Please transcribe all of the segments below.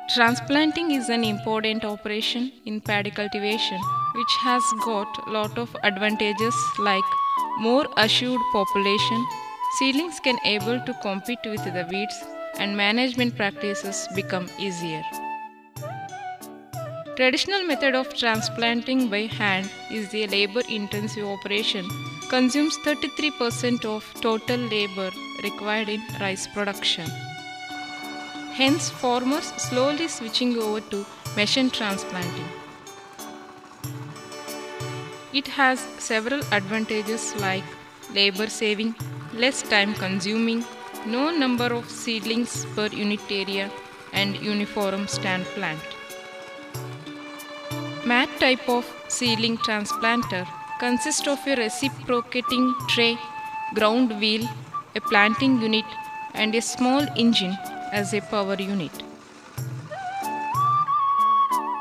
Transplanting is an important operation in paddy cultivation which has got a lot of advantages like more assured population, seedlings can able to compete with the weeds and management practices become easier. Traditional method of transplanting by hand is a labor-intensive operation, consumes 33% of total labor required in rice production. Hence, farmers slowly switching over to machine transplanting. It has several advantages like labor saving, less time consuming, no number of seedlings per unit area, and uniform stand plant. Mat type of seedling transplanter consists of a reciprocating tray, ground wheel, a planting unit, and a small engine as a power unit.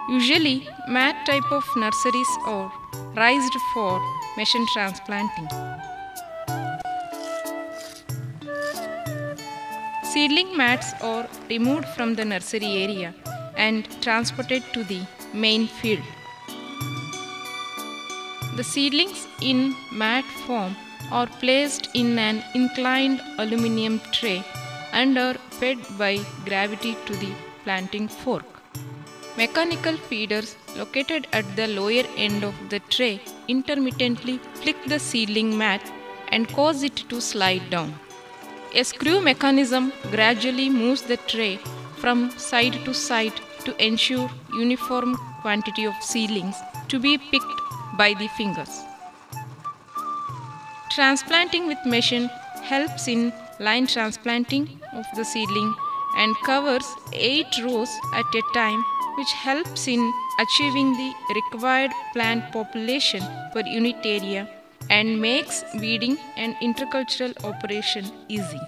Usually, mat type of nurseries are raised for machine transplanting. Seedling mats are removed from the nursery area and transported to the main field. The seedlings in mat form are placed in an inclined aluminum tray and are fed by gravity to the planting fork. Mechanical feeders located at the lower end of the tray intermittently flick the seedling mat and cause it to slide down. A screw mechanism gradually moves the tray from side to side to ensure uniform quantity of seedlings to be picked by the fingers. Transplanting with machine helps in line transplanting of the seedling and covers 8 rows at a time, which helps in achieving the required plant population per unit area and makes weeding and intercultural operation easy.